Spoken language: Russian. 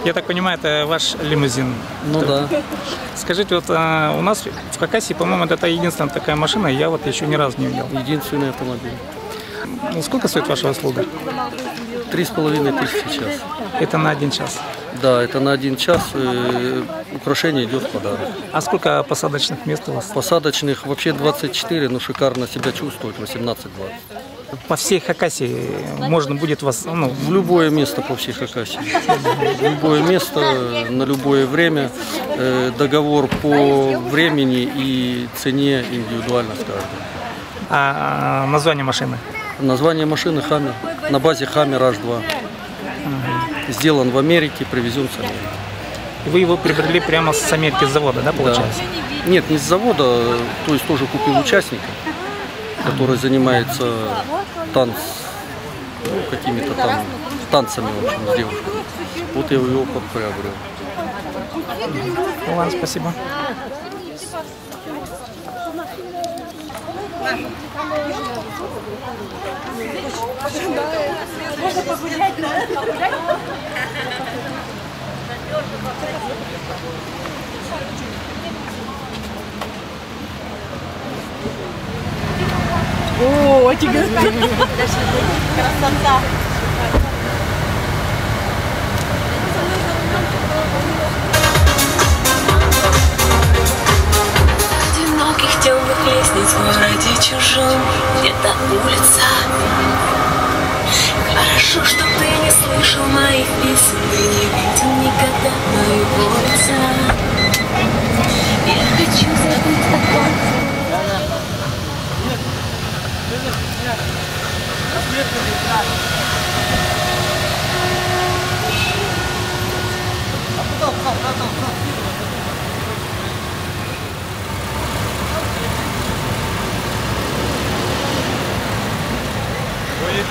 Я так понимаю, это ваш лимузин? Ну да. Скажите, вот у нас в Хакасии, по-моему, это единственная такая машина, я вот еще ни разу не видел. Единственный автомобиль. Ну, сколько стоит ваша услуга? 3500 час. Это на 1 час. Да, это на 1 час. Украшение идет в подарок. А сколько посадочных мест у вас? Посадочных вообще 24, но шикарно себя чувствует 18-20. По всей Хакасии можно будет вас, ну, В любое место по всей Хакасии. В любое место, на любое время. Договор по времени и цене индивидуально с каждым. а название машины? Название машины «Хаммер». На базе «Хаммер H2». Сделан в Америке, привезен с Америки. Вы его приобрели прямо с Америки, с завода, да, получается? Да. Нет, не с завода, то есть тоже купил участника, который занимается какими-то там танцами, в общем, с девушкой. Вот я его приобрел. Ладно, спасибо. Можно погулять, да? О, тебе красота! Одиноких темных лестниц в городе чужом, где-то улица. Хорошо, что ты не слышал моих песен, ты не видел никогда моего лица. Я хочу забыть такое. Ой, я